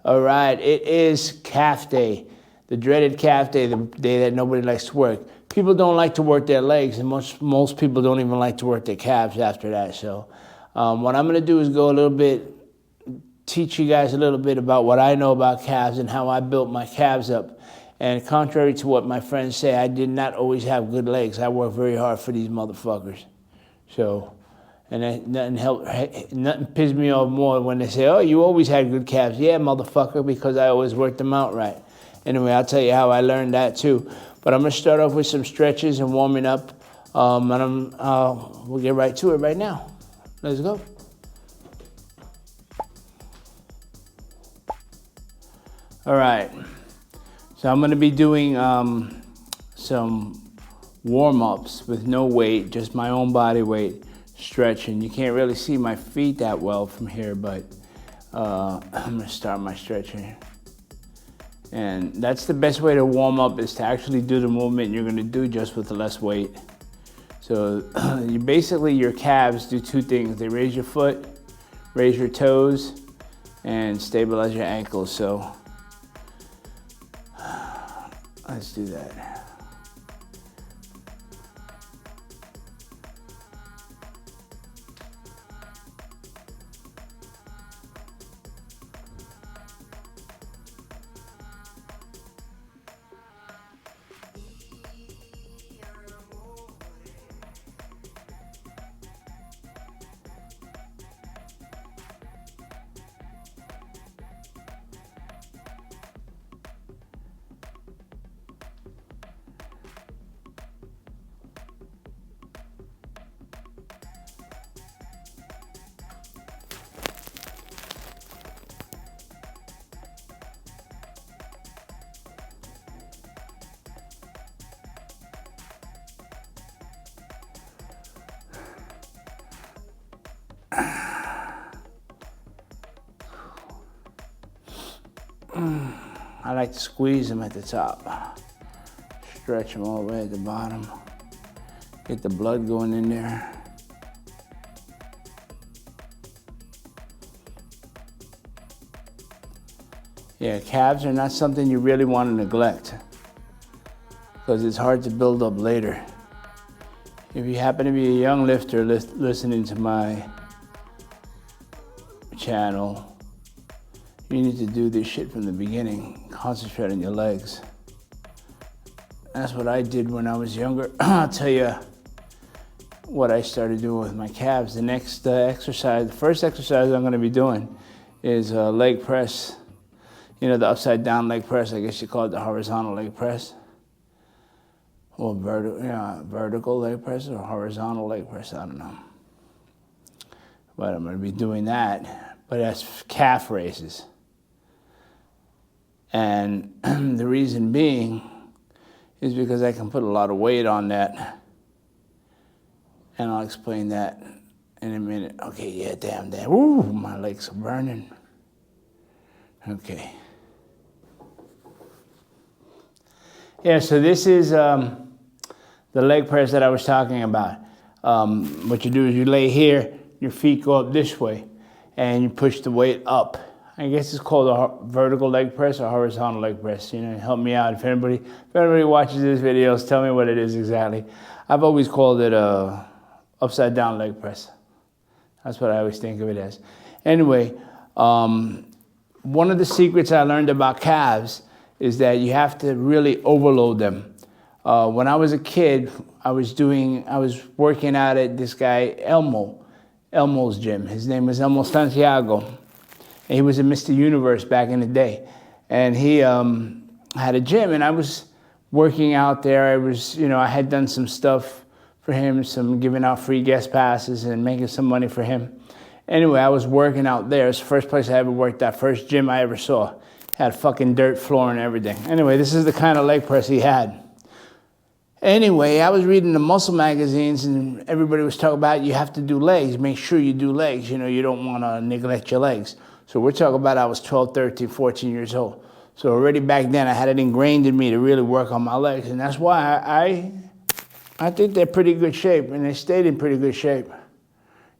All right, it is calf day, the dreaded calf day, the day that nobody likes to work. People don't like to work their legs, and most people don't even like to work their calves after that. So what I'm going to do is go a little bit, teach you guys a little bit about what I know about calves and how I built my calves up. And contrary to what my friends say, I did not always have good legs. I worked very hard for these motherfuckers. So, and nothing pissed me off more when they say, oh, you always had good calves. Yeah, motherfucker, because I always worked them out right. Anyway, I'll tell you how I learned that too. But I'm going to start off with some stretches and warming up. And we'll get right to it right now. Let's go. All right. So I'm going to be doing some warm-ups with no weight, just my own body weight stretching. You can't really see my feet that well from here, but I'm going to start my stretching. And that's the best way to warm up, is to actually do the movement you're going to do just with less weight. So you basically, your calves do two things. They raise your foot, raise your toes, and stabilize your ankles. So let's do that. I like to squeeze them at the top, stretch them all the way at the bottom, get the blood going in there. Yeah, calves are not something you really want to neglect, because it's hard to build up later. If you happen to be a young lifter listening to my channel, you need to do this shit from the beginning. Concentrate on your legs. That's what I did when I was younger. I'll tell you what I started doing with my calves. The next exercise, the first exercise I'm going to be doing is leg press. You know, the upside down leg press. I guess you call it the horizontal leg press. Or vertical leg press or horizontal leg press. I don't know. But I'm going to be doing that. But that's calf raises. And the reason being is because I can put a lot of weight on that. And I'll explain that in a minute. Okay, yeah, damn. Woo, my legs are burning. Okay. Yeah, so this is the leg press that I was talking about. What you do is you lay here, your feet go up this way, and you push the weight up. I guess it's called a vertical leg press or horizontal leg press. You know, help me out. If anybody watches these videos, tell me what it is exactly. I've always called it a upside down leg press. That's what I always think of it as. Anyway, one of the secrets I learned about calves is that you have to really overload them. When I was a kid, I was working out at this guy Elmo's gym. His name was Elmo Santiago. And he was a Mr. Universe back in the day. And he had a gym, and I was working out there. I had done some stuff for him, giving out free guest passes and making some money for him. Anyway, I was working out there. It's the first place I ever worked at, first gym I ever saw. Had fucking dirt floor and everything. Anyway, this is the kind of leg press he had. Anyway, I was reading the muscle magazines, and everybody was talking about you have to do legs. Make sure you do legs. You know, you don't want to neglect your legs. So we're talking about I was 12, 13, 14 years old. So already back then I had it ingrained in me to really work on my legs. And that's why I think they're pretty good shape, and they stayed in pretty good shape.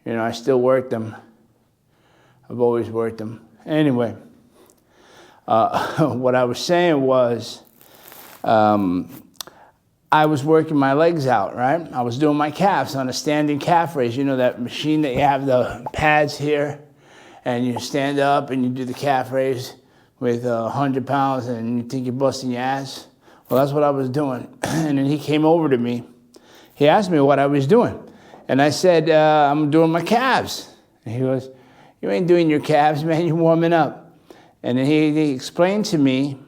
You know, I still work them. I've always worked them. Anyway, What I was saying was, I was working my legs out, right? I was doing my calves on a standing calf raise. You know that machine that you have the pads here, and you stand up and you do the calf raise with 100 pounds and you think you're busting your ass? Well, that's what I was doing. And then he came over to me. He asked me what I was doing. And I said, I'm doing my calves. And he goes, you ain't doing your calves, man, you're warming up. And then he explained to me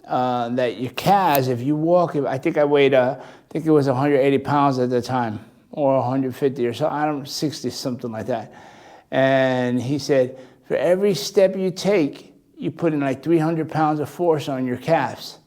that your calves, if you walk, I think I weighed, I think it was 180 pounds at the time, or 150 or so, 60, something like that. And he said, for every step you take, you put in like 300 pounds of force on your calves,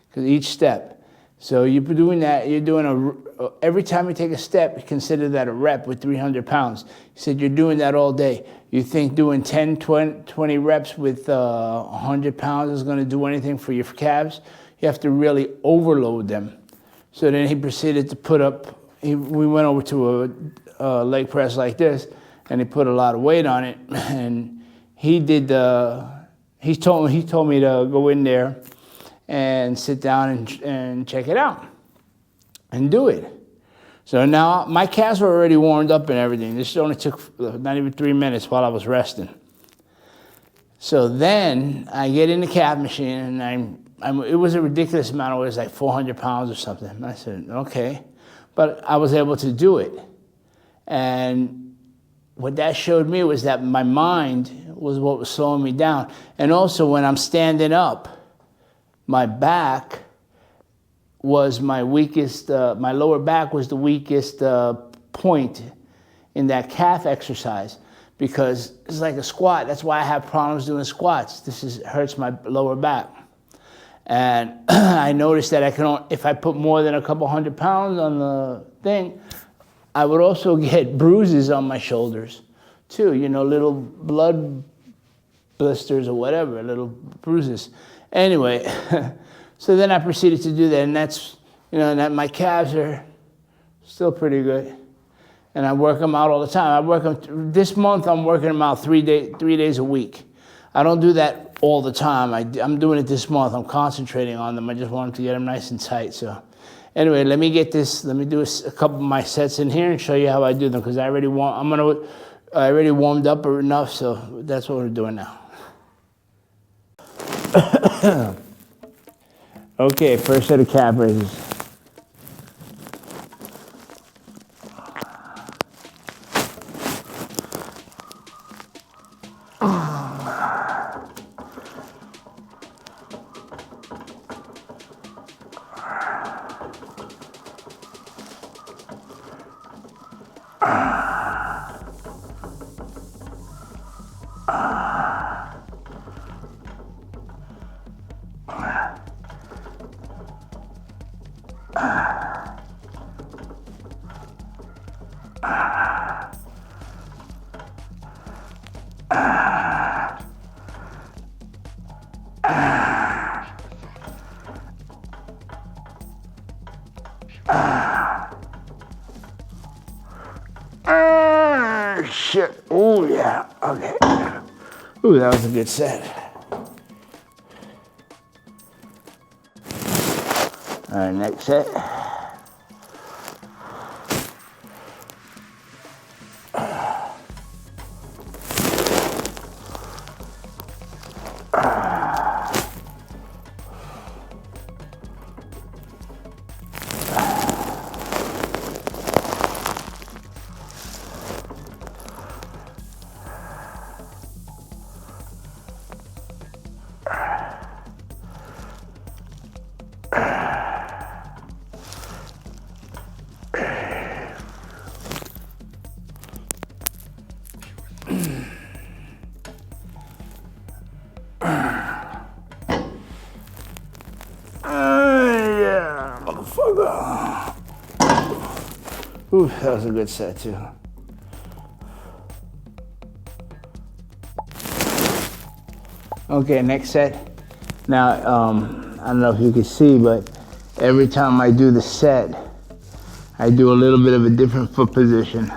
because each step. So you're doing that, you're doing every time you take a step, consider that a rep with 300 pounds. He said, you're doing that all day. You think doing 10, 20 reps with 100 pounds is going to do anything for your calves? You have to really overload them. So then he proceeded to put up, we went over to a leg press like this, and he put a lot of weight on it. And he did, he told me to go in there and sit down and check it out and do it. So now my calves were already warmed up and everything. This only took not even 3 minutes while I was resting. So then I get in the calf machine, and it was a ridiculous amount. It was like 400 pounds or something. And I said, okay. But I was able to do it. And what that showed me was that my mind was what was slowing me down. And also when I'm standing up, my back was my weakest, my lower back was the weakest point in that calf exercise, because it's like a squat. That's why I have problems doing squats. Hurts my lower back. And I noticed that if I put more than a couple 100 pounds on the thing, I would also get bruises on my shoulders too, you know, little blood blisters or whatever, little bruises. Anyway, so then I proceeded to do that, and that's, you know, that my calves are still pretty good. And I work them out all the time. I work them, this month I'm working them out 3 days a week. I don't do that all the time. I'm doing it this month. I'm concentrating on them. I just want to get them nice and tight. So anyway, let me do a couple of my sets in here and show you how I do them, because I already warmed up enough, so that's what we're doing now. Okay, first set of calf raises. Shit. Oh, yeah. Okay. Ooh, that was a good set. All right, next set. Yeah, motherfucker. Ooh, that was a good set too. Okay, next set. Now, I don't know if you can see, but every time I do the set, I do a little bit of a different foot position.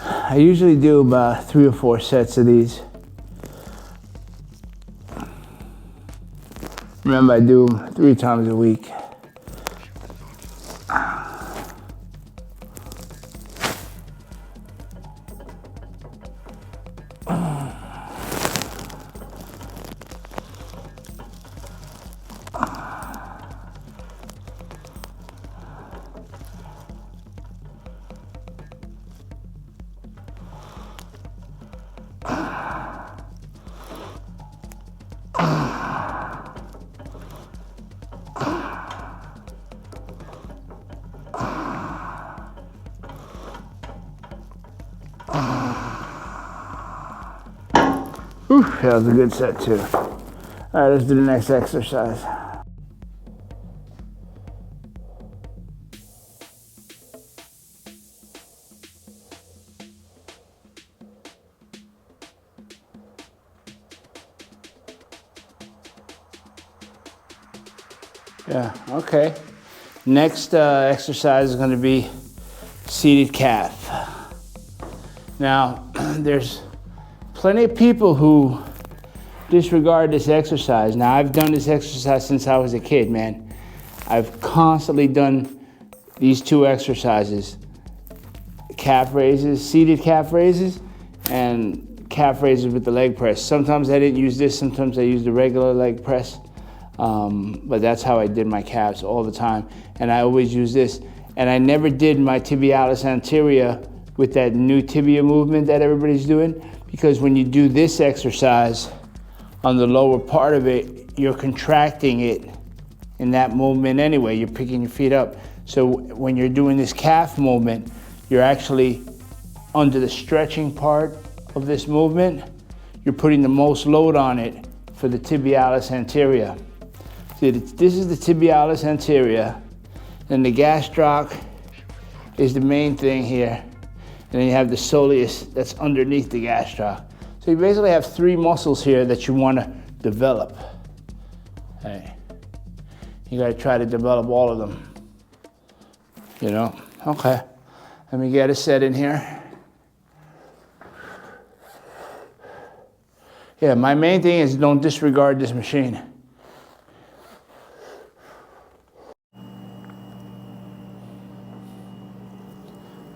I usually do about 3 or 4 sets of these. Remember, I do them 3 times a week. Whew, that was a good set too. All right, let's do the next exercise. Yeah, okay. Next exercise is going to be seated calf. Now, there's plenty of people who disregard this exercise. Now, I've done this exercise since I was a kid, man. I've constantly done these 2 exercises. Calf raises, seated calf raises, and calf raises with the leg press. Sometimes I didn't use this, sometimes I used the regular leg press. But that's how I did my calves all the time. And I always use this. And I never did my tibialis anterior with that new tibia movement that everybody's doing, because when you do this exercise on the lower part of it, you're contracting it in that movement anyway. You're picking your feet up. So when you're doing this calf movement, you're actually under the stretching part of this movement. You're putting the most load on it for the tibialis anterior. See, this is the tibialis anterior, and the gastroc is the main thing here. And then you have the soleus that's underneath the gastroc. So you basically have 3 muscles here that you want to develop. Hey, you got to try to develop all of them. You know? Okay. Let me get a set in here. Yeah, my main thing is don't disregard this machine.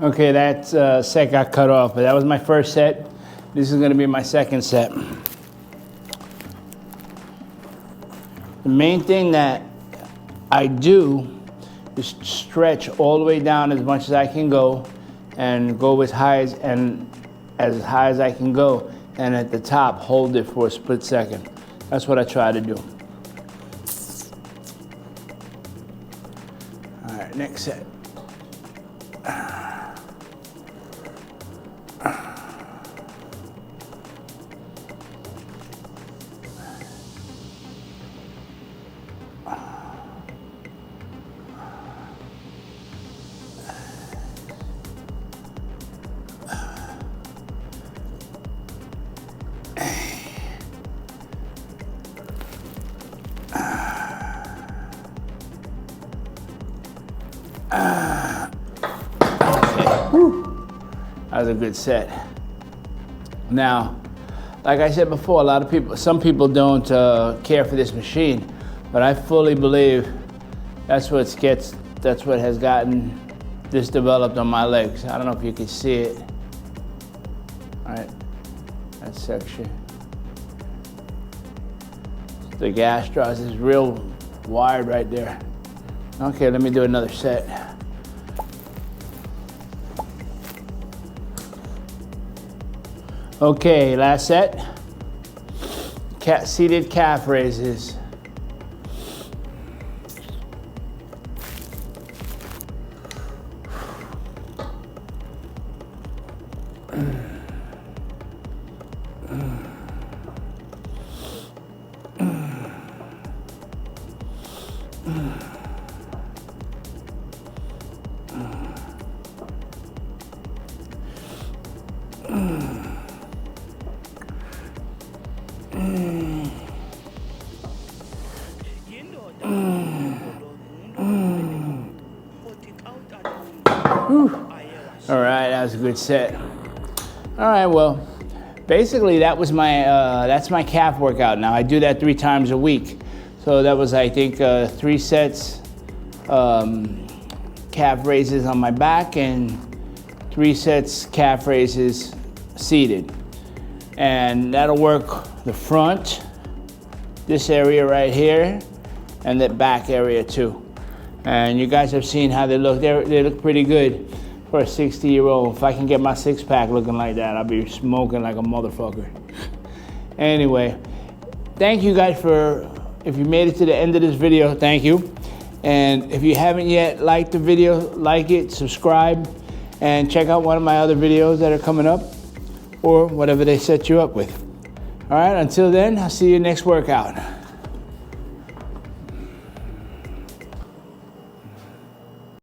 Okay, that set got cut off, but that was my first set. This is going to be my second set. The main thing that I do is stretch all the way down as much as I can go, and go as high as I can go, and at the top hold it for a split second. That's what I try to do. All right, next set. That was a good set. Now, like I said before, some people don't care for this machine, but I fully believe that's what has gotten this developed on my legs. I don't know if you can see it. All right, that section. The gastroc is real wired right there. Okay, let me do another set. Okay, last set. Seated calf raises. All right, that was a good set. All right, well, basically that was my that's my calf workout. Now I do that 3 times a week. So that was, I think, 3 sets calf raises on my back and 3 sets calf raises seated. And that'll work the front, this area right here, and the back area too. And you guys have seen how they look. They look pretty good for a 60-year-old. If I can get my 6-pack looking like that, I'll be smoking like a motherfucker. Anyway, thank you guys if you made it to the end of this video, thank you. And if you haven't yet liked the video, like it, subscribe, and check out one of my other videos that are coming up, or whatever they set you up with. All right, until then, I'll see you next workout.